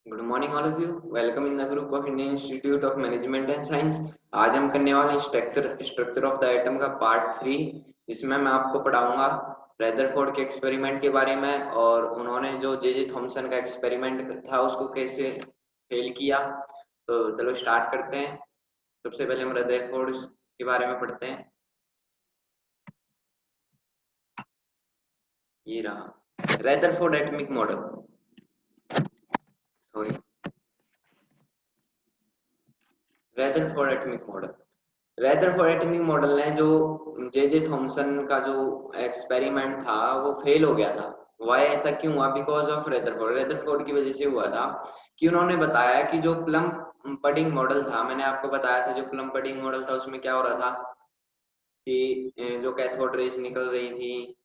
Good morning all of you. Welcome in the group of Indian institute of management and science. आज हम करने वाले structure of the atom का part 3। इसमें मैं आपको पढ़ाऊंगा रेदरफोर्ड के एक्सपेरिमेंट के बारे में और उन्होंने जो जे थॉमसन का एक्सपेरिमेंट था उसको कैसे फेल किया। तो चलो स्टार्ट करते हैं। सबसे पहले हम रेदरफोर्ड के बारे में पढ़ते हैं। ये रहा Rutherford atomic model. Sorry, Rutherford atomic model. Rutherford atomic model ने जो जे थॉमसन का जो एक्सपेरिमेंट था वो फेल हो गया था। वाई ऐसा क्यों हुआ? बिकॉज ऑफ रेदरफोर्ड की वजह से हुआ था कि उन्होंने बताया कि जो प्लम पडिंग मॉडल था, मैंने आपको बताया था जो प्लम पडिंग मॉडल था उसमें क्या हो रहा था कि जो कैथोड रेस निकल रही थी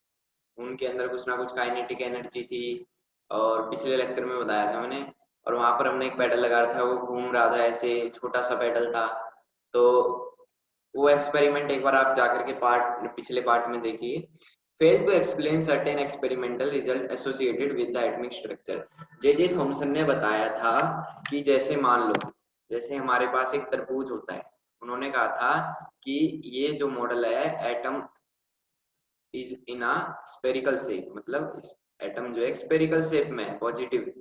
उनके अंदर कुछ ना कुछ काइनेटिक एनर्जी थी। और पिछले लेक्चर में बताया था मैंने। और वहां पर हमने एक पेडल लगा रहा था, वो घूम रहा था, ऐसे छोटा सा पेडल था। तो वो एक्सपेरिमेंट एक बार आप जाकर के पिछले पार्ट में देखिए। Fail to explain certain experimental result associated with the atomic structure. J Thomson ने बताया था कि जैसे मान लो, जैसे हमारे पास एक तरबूज होता है। उन्होंने कहा था कि ये जो मॉडल है atom is in a spherical shape, मतलब एटम जो है स्पेरिकल शेप में है, पॉजिटिव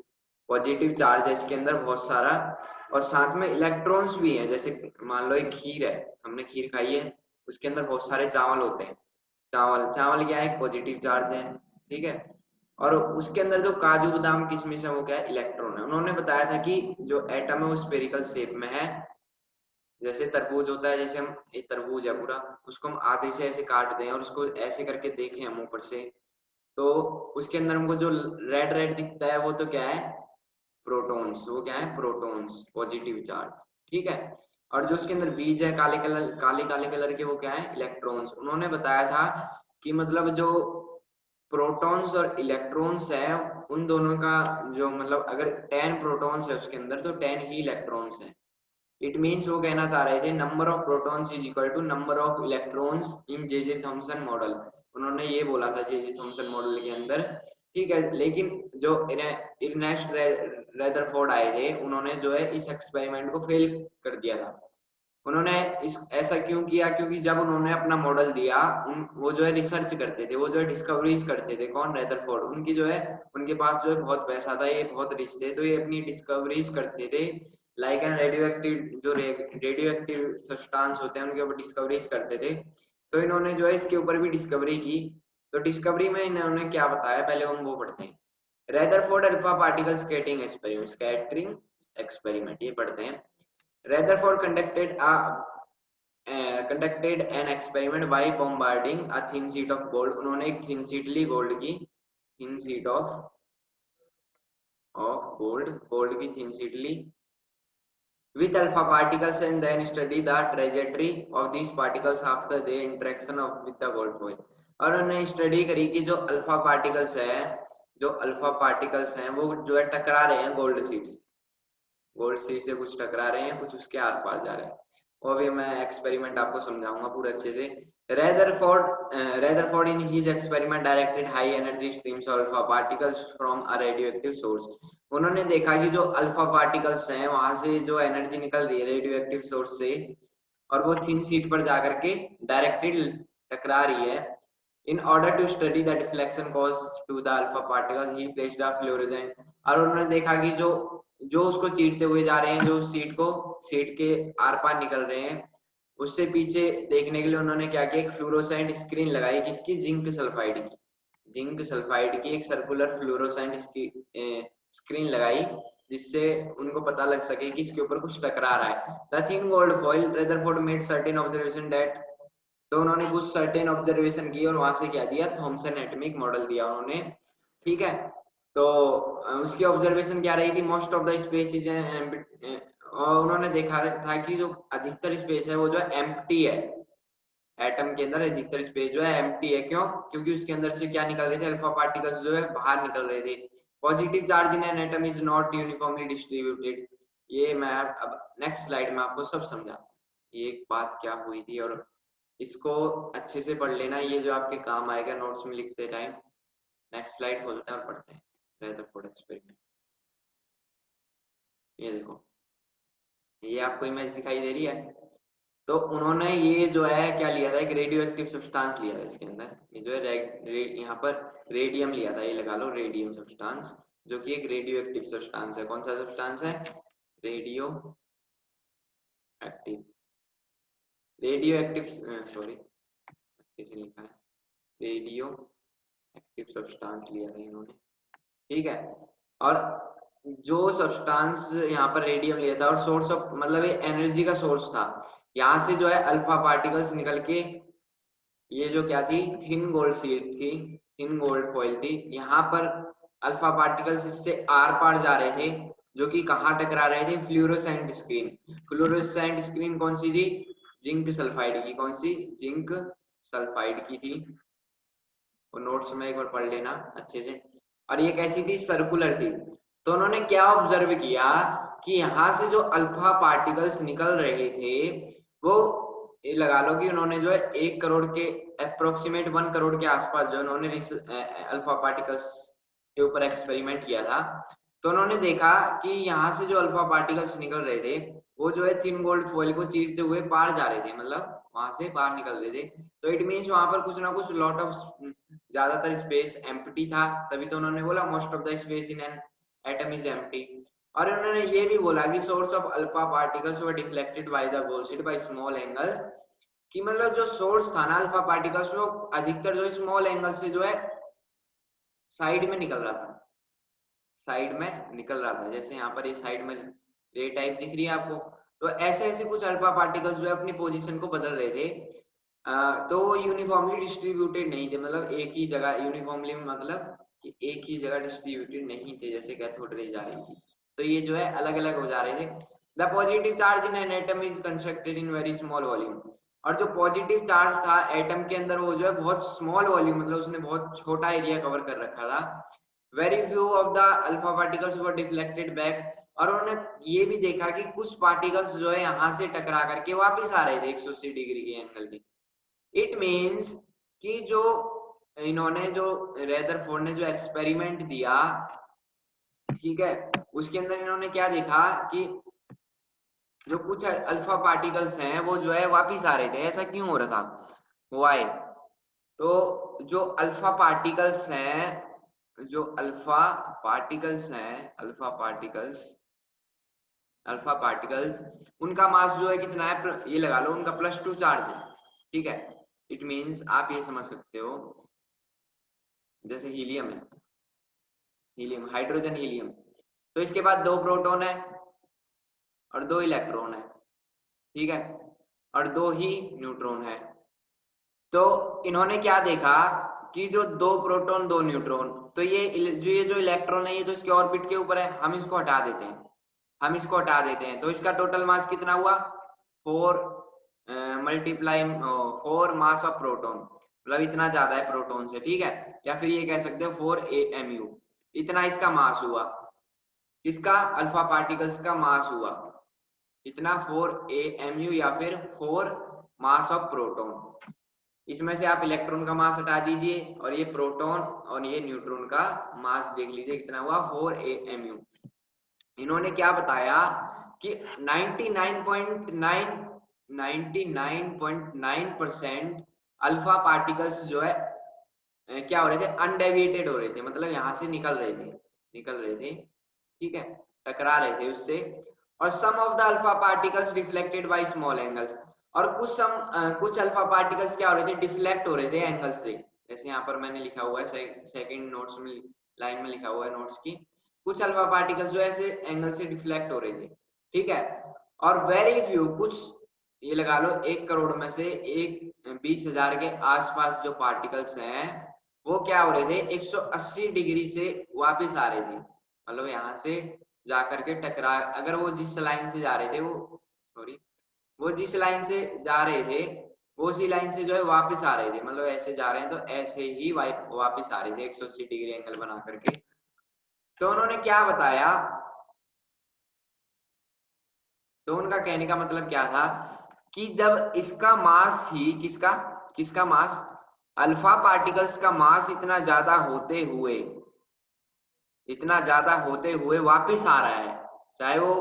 पॉजिटिव चार्ज है इसके अंदर बहुत सारा। और साथ में इलेक्ट्रॉन्स भी हैं। जैसे मान लो एक खीर है, हमने खीर खाई है, उसके अंदर बहुत सारे चावल होते हैं। चावल चावल क्या है? एक पॉजिटिव चार्ज है, ठीक है। और उसके अंदर जो काजू बादाम किशमिश है वो क्या है? इलेक्ट्रॉन है। उन्होंने बताया था कि जो एटम है वो स्पेरिकल शेप में है। जैसे तरबूज होता है, जैसे हम एक तरबूज है पूरा, उसको हम आधे से ऐसे काट दें और उसको ऐसे करके देखें हम ऊपर से, तो उसके अंदर हमको जो रेड रेड दिखता है वो तो क्या है? प्रोटॉन्स। वो क्या है? प्रोटॉन्स, पॉजिटिव चार्ज, ठीक है। और जो उसके अंदर बीज है काले काले कलर के, वो क्या है? इलेक्ट्रॉन्स। उन्होंने बताया था कि मतलब जो प्रोटॉन्स और इलेक्ट्रॉन्स है उन दोनों का जो मतलब अगर 10 प्रोटॉन्स है उसके अंदर तो 10 ही इलेक्ट्रॉन्स है। इट मीन्स वो कहना चाह रहे थे number of protons is equal to number of electrons in J Thomson model. उन्होंने ये बोला था जे थॉमसन मॉडल के अंदर, ठीक है। लेकिन जो इर्नेस्ट रेदरफोर्ड आए थे उन्होंने जो है इस एक्सपेरिमेंट को फेल कर दिया था। उन्होंने इस ऐसा क्यों किया? क्योंकि जब उन्होंने अपना मॉडल दिया, वो जो है रिसर्च करते थे, वो जो है डिस्कवरीज करते थे। कौन? रेदरफोर्ड। उनकी जो है उनके पास जो है बहुत पैसा था, ये बहुत रिच थे, तो ये अपनी डिस्कवरीज करते थे। लाइक एन रेडियो एक्टिव, जो रेडियो एक्टिव सब्सटेंस होते हैं उनके ऊपर डिस्कवरीज करते थे। तो इन्होंने जो है इसके ऊपर भी डिस्कवरी की। तो डिस्कवरी में इन्होंने क्या बताया, पहले हम वो पढ़ते हैं। Rutherford alpha particle scattering experiment, ये पढ़ते हैं। Rutherford conducted an experiment by bombarding a thin sheet of gold। उन्होंने एक thin sheet ली गोल्ड की, thin sheet of gold की thin sheet ली with alpha particles and then study the trajectory of these particles after their interaction with the gold foil। और उन्होंने study करी कि जो अल्फा पार्टिकल्स हैं वो जो है टकरा रहे हैं गोल्ड सी से कुछ टकरा रहे हैं, कुछ उसके आर पार जा रहे हैं। वो भी मैं एक्सपेरिमेंट आपको समझाऊंगा पूरे अच्छे से। Rutherford in his experiment directed high energy streams alpha particles from a radio active source. उन्होंने देखा कि जो अल्फा पार्टिकल्स हैं वहां से जो एनर्जी निकल रही है रेडियो एक्टिव सोर्स से, और वो थिन शीट पर जाकर के डायरेक्टेड टकरा रही है। In order to study the deflection caused to the alpha particle, he placed a fluorescent। और उन्होंने देखा कि जो जो उसको चीरते हुए जा रहे हैं, जो सीट के आर पार निकल रहे हैं, उससे पीछे देखने के लिए उन्होंने क्या किया, एक फ्लोरोसेंट स्क्रीन लगाई। किसकी? जिंक सल्फाइड की एक सर्कुलर फ्लोरोसेंट स्क्रीन लगाई, जिससे उनको पता लग सके कि इसके ऊपर कुछ टकरा रहा है। The thin gold foil Rutherford made certain observation that. तो उन्होंने कुछ सर्टेन ऑब्जर्वेशन की और वहां से क्या दिया? थॉमसन एटॉमिक मॉडल दिया उन्होंने, ठीक है। तो उसकी ऑब्जर्वेशन क्या रही थी? Most of the space is, और उन्होंने देखा था कि जो अधिकतर स्पेस है वो जो है एम्प्टी है। एटम के अंदर अधिकतर स्पेस जो है एम्प्टी है। क्यों? क्योंकि उसके अंदर से क्या निकल रहे थे? अल्फा पार्टिकल्स जो है बाहर निकल रहे थे। Positive charge in an atom is not uniformly distributed. ये मैं अब नेक्स्ट स्लाइड में आपको सब समझाता हूँ ये बात क्या हुई थी, और इसको अच्छे से पढ़ लेना, ये जो आपके काम आएगा नोट्स में लिखते टाइम। नेक्स्ट स्लाइड खोलते हैं और पढ़ते हैं रेदरफोर्ड एक्सपेरिमेंट। ये देखो, ये आपको इमेज दिखाई दे रही है। तो उन्होंने ये जो है क्या लिया था, एक रेडियो एक्टिव सब्सटेंस लिया था इसके अंदर, ये जो है यहाँ पर रेडियम लिया था, ये लगा लो रेडियम सब्सटेंस, जो कि एक रेडियो एक्टिव सब्सटेंस है। कौन सा सब्सटेंस है? Radio active, radio active, sorry अच्छे से लिखा है, रेडियो एक्टिव सब्सटेंस लिया था इन्होंने, ठीक है। और जो सब्सटेंस यहाँ पर रेडियम लिया था, और सोर्स ऑफ मतलब ये एनर्जी का सोर्स था, यहाँ से जो है अल्फा पार्टिकल्स निकल के, ये जो क्या थी, थिन गोल्ड शीट थी, थिन गोल्ड फॉइल थी, यहाँ पर अल्फा पार्टिकल्स इससे आर पार जा रहे थे, जो कि कहाँ टकरा रहे थे, फ्लोरोसेंट स्क्रीन। फ्लोरोसेंट स्क्रीन कौन सी थी? जिंक सल्फाइड की। कौन सी? जिंक सल्फाइड की थी। और नोट्स में एक बार पढ़ लेना अच्छे से। और ये कैसी थी? सर्कुलर थी। तो उन्होंने क्या ऑब्जर्व किया कि यहाँ से जो अल्फा पार्टिकल्स निकल रहे थे, वो ये लगा लो कि उन्होंने जो है 1 करोड़ के अप्रोक्सीमेट 1 करोड़ के आसपास जो उन्होंने अल्फा पार्टिकल्स के ऊपर एक्सपेरिमेंट किया था, तो उन्होंने देखा कि यहाँ से जो अल्फा पार्टिकल्स निकल रहे थे, वो जो है थिन गोल्ड फॉइल को चीरते हुए पार जा रहे थे, मतलब वहां से बाहर निकल रहे थे। तो इट मीन्स वहां पर कुछ ना कुछ लॉट ऑफ, ज्यादातर स्पेस एम्प्टी था, तभी तो उन्होंने बोला most of the space in an atom is empty. और उन्होंने ये भी बोला कि source of alpha particles were deflected by the बोल्सिट बाय स्मॉल एंगल्स, कि मतलब जो सोर्स था ना अल्फा पार्टिकल्स, वो अधिकतर जो स्मॉल एंगल से जो है साइड में निकल रहा था, साइड में निकल रहा था। जैसे यहाँ पर ये साइड में रे टाइप दिख रही है आपको, तो ऐसे ऐसे कुछ अल्फा पार्टिकल्स जो है अपनी पोजीशन को बदल रहे थे। तो यूनिफॉर्मली डिस्ट्रीब्यूटेड नहीं थे, मतलब एक ही जगह यूनिफॉर्मली, मतलब कि एक ही जगह डिस्ट्रीब्यूटेड नहीं थे, जैसे कैथोड रे जा रही थी, तो ये जो है अलग अलग हो जा रहे थे। The positive charge in an atom is constructed in very small volume, और जो पॉजिटिव चार्ज था एटम के अंदर, वो जो है बहुत स्मॉल वॉल्यूम, मतलब उसने बहुत छोटा एरिया कवर कर रखा था। Very few of the alpha particles were deflected back, और उन्होंने ये भी देखा कि कुछ पार्टिकल्स जो है यहाँ से टकरा करके वापस आ रहे थे 180 डिग्री के एंगल के। इट मीन्स कि जो इन्होंने जो रेदरफोर्ड ने जो एक्सपेरिमेंट दिया, ठीक है, उसके अंदर इन्होंने क्या देखा कि जो कुछ अल्फा पार्टिकल्स हैं वो जो है वापिस आ रहे थे। ऐसा क्यों हो रहा था? वाई? तो जो अल्फा पार्टिकल्स हैं, जो अल्फा पार्टिकल्स हैं, अल्फा पार्टिकल्स, उनका मास जो है कितना है, ये लगा लो उनका +2 चार्ज है, ठीक है। इट मीन्स आप ये समझ सकते हो, जैसे हीलियम है, हीलियम, हाइड्रोजन हीलियम, तो इसके बाद 2 प्रोटॉन है और 2 इलेक्ट्रॉन है, ठीक है, और 2 ही न्यूट्रॉन है। तो इन्होंने क्या देखा कि जो 2 प्रोटॉन 2 न्यूट्रॉन, तो ये जो इलेक्ट्रॉन है, ये तो इसके ऑर्बिट के ऊपर है, हम इसको हटा देते हैं, तो इसका टोटल मास कितना हुआ? 4 मल्टीप्लाई 4 मास ऑफ प्रोटॉन, मतलब इतना ज्यादा है प्रोटॉन से, ठीक है। या फिर ये कह सकते हो 4 AMU, इतना इसका मास हुआ, किसका? अल्फा पार्टिकल्स का मास हुआ इतना 4 AMU, या फिर 4 मास ऑफ प्रोटॉन। इसमें से आप इलेक्ट्रॉन का मास हटा दीजिए, और ये प्रोटॉन और ये न्यूट्रॉन का मास देख लीजिए कितना हुआ, 4 AMU। इन्होंने क्या बताया कि 99.9% अल्फा पार्टिकल्स जो है क्या हो रहे थे, अनडेविएटेड हो रहे थे, मतलब यहाँ से निकल रहे थे, ठीक है, टकरा रहे थे उससे। और some of the alpha particles reflected by small angles, और कुछ अल्फा पार्टिकल्स क्या हो रहे थे, डिफ्लेक्ट हो रहे थे एंगल से। जैसे यहाँ पर मैंने लिखा हुआ है सेकंड नोट्स में, लाइन में लिखा हुआ है नोट्स की, कुछ अल्फा पार्टिकल्स जो ऐसे एंगल से डिफ्लेक्ट हो रहे थे, ठीक है। और वेरी फ्यू, कुछ ये लगा लो 1 करोड़ में से 20,000 के आसपास जो पार्टिकल्स हैं, वो क्या हो रहे थे, 180 डिग्री से वापस आ रहे थे, मतलब यहाँ से जाकर के टकरा, अगर वो जिस लाइन से जा रहे थे, वो जिस लाइन से जा रहे थे, वो उसी लाइन से जो है वापस आ रहे थे, मतलब ऐसे जा रहे हैं तो ऐसे ही वापस आ रहे थे 180 डिग्री एंगल बना करके। तो उन्होंने क्या बताया, तो उनका कहने का मतलब क्या था कि जब इसका मास ही किसका मास, अल्फा पार्टिकल्स का मास इतना ज्यादा होते हुए वापस आ रहा है, चाहे वो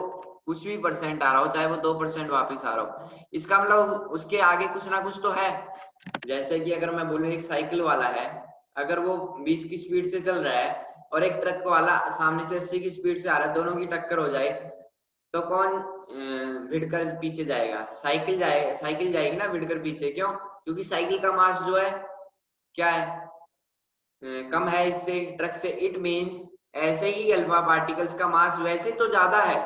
कुछ भी परसेंट आ रहा हो, चाहे वो 2% वापिस आ रहा हो, इसका मतलब उसके आगे कुछ ना कुछ तो है। जैसे कि अगर मैं बोलूँ एक साइकिल वाला है, अगर वो 20 की स्पीड से चल रहा है और एक ट्रक वाला सामने से 80 की स्पीड से आ रहा है, दोनों की टक्कर हो जाए तो कौन भिड़कर पीछे जाएगा? साइकिल जाएगी ना भिड़कर पीछे। क्यों? क्योंकि साइकिल का मास जो है क्या है, कम है इससे, ट्रक से। इट मीन्स ऐसे ही अल्फा पार्टिकल्स का मास वैसे तो ज्यादा है,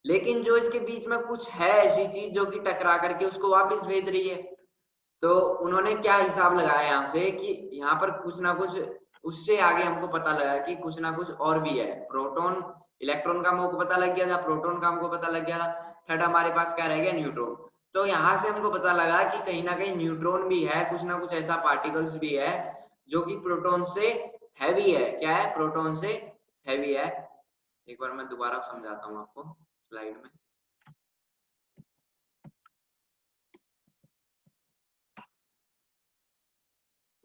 लेकिन जो इसके बीच में कुछ है ऐसी चीज जो कि टकरा करके उसको वापस भेज रही है। तो उन्होंने क्या हिसाब लगाया यहाँ से कि यहाँ पर कुछ ना कुछ, उससे आगे हमको पता लगा कि कुछ ना कुछ और भी है। प्रोटॉन इलेक्ट्रॉन का हमको पता लग गया था, प्रोटॉन का हमको पता लग गया था, थर्ड हमारे पास क्या रह गया, न्यूट्रॉन। तो यहाँ से हमको पता लगा कि कहीं ना कहीं न्यूट्रॉन भी है, कुछ ना कुछ ऐसा पार्टिकल्स भी है जो कि प्रोटॉन से हैवी है। क्या है? प्रोटॉन से हैवी है। एक बार मैं दोबारा समझाता हूँ आपको स्लाइड में।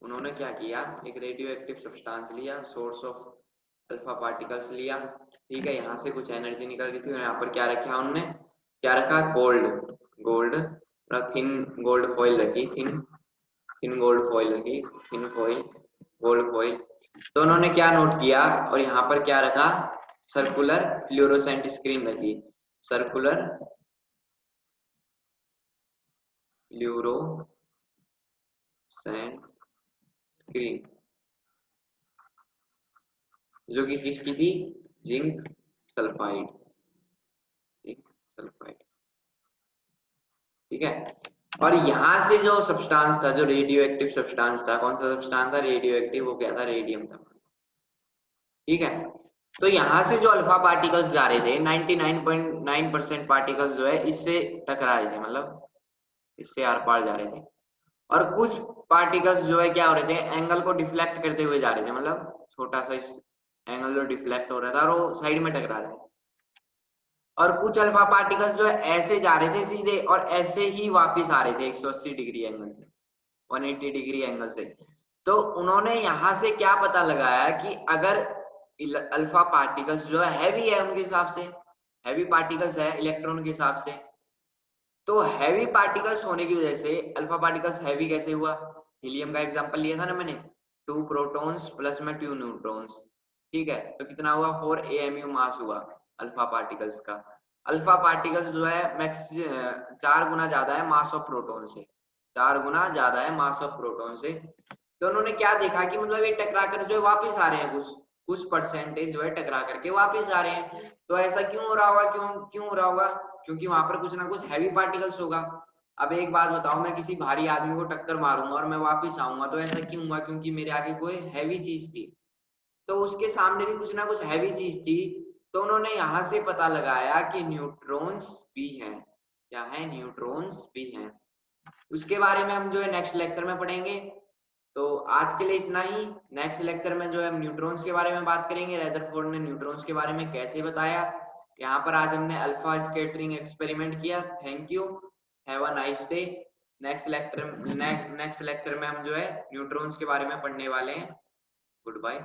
उन्होंने क्या किया, एक रेडियो एक्टिव सब्सटेंस लिया, सोर्स ऑफ अल्फा पार्टिकल्स लिया, ठीक है, यहाँ से कुछ एनर्जी निकल रही थी और यहाँ पर क्या रखा उनने, क्या रखा, gold. Gold thin gold foil रखी, थिन गोल्ड फॉइल रखी, थिन फॉइल, गोल्ड फॉइल। तो उन्होंने क्या नोट किया, और यहाँ पर क्या रखा, सर्कुलर फ्लोरोसेंट स्क्रीन रखी, सर्कुलर फ्लोरोसेंट स्क्रीन, जो कि किसकी थी, जिंक सल्फाइड, जिंक सल्फाइड, ठीक है। और यहाँ से जो सब्सटेंस था, जो रेडियो एक्टिव सब्सटेंस था, कौन सा सब्सटेंस था रेडियो एक्टिव, वो क्या था, रेडियम था, ठीक है। तो यहाँ से जो अल्फा पार्टिकल्स जा रहे थे, 99.9% पार्टिकल्स जो है इससे टकरा रहे थे, मतलब इससे आर पार जा रहे थे। और कुछ पार्टिकल्स जो है क्या हो रहे थे, एंगल को डिफ्लेक्ट करते हुए जा रहे थे, मतलब छोटा सा इस एंगल जो डिफ्लेक्ट हो रहा था और वो साइड में टकरा रहे थे। और कुछ अल्फा पार्टिकल्स जो है ऐसे जा रहे थे सीधे और ऐसे ही वापस आ रहे थे 180 डिग्री एंगल से, 180 डिग्री एंगल से। तो उन्होंने यहाँ से क्या पता लगाया कि अगर अल्फा पार्टिकल्स जो है हैवी है, उनके हिसाब से हैवी पार्टिकल्स है इलेक्ट्रॉन के हिसाब से, तो हैवी पार्टिकल्स होने की वजह से अल्फा पार्टिकल्स हैवी कैसे हुआ, हीलियम का एग्जांपल लिया था ना मैंने, 2 प्रोटॉन्स प्लस में 2 न्यूट्रॉन्स, ठीक है, तो कितना हुआ, 4 AMU मास हुआ अल्फा पार्टिकल्स का। अल्फा पार्टिकल्स जो है मैक्स 4 गुना ज्यादा है मास ऑफ प्रोटॉन से, 4 गुना ज्यादा है मास ऑफ प्रोटॉन से। तो उन्होंने क्या देखा कि मतलब ये टकरा कर जो है वापिस आ रहे हैं, कुछ परसेंटेज जो है टकरा करके वापिस आ रहे हैं। तो ऐसा क्यों हो रहा होगा, क्यों क्यों हो रहा होगा, क्योंकि वहां पर कुछ ना कुछ हैवी पार्टिकल्स होगा। अब एक बात बताओ, मैं किसी भारी आदमी को टक्कर मारूंगा और मैं वापिस आऊंगा, तो ऐसा क्यों हुआ, क्योंकि मेरे आगे कोई हैवी चीज थी, तो उसके सामने भी कुछ ना कुछ हैवी चीज थी। तो उन्होंने यहाँ से पता लगाया कि न्यूट्रॉन्स भी हैं, क्या है, न्यूट्रॉन्स भी हैं। उसके बारे में हम जो है नेक्स्ट लेक्चर में पढ़ेंगे। तो आज के लिए इतना ही। नेक्स्ट लेक्चर में जो है हम न्यूट्रॉन्स के बारे में बात करेंगे, रदरफोर्ड ने न्यूट्रॉन्स के बारे में कैसे बताया। यहाँ पर आज हमने अल्फा स्कैटरिंग एक्सपेरिमेंट किया। Thank you, have a nice day. Next lecture में हम जो है न्यूट्रॉन्स के बारे में पढ़ने वाले हैं। Good bye.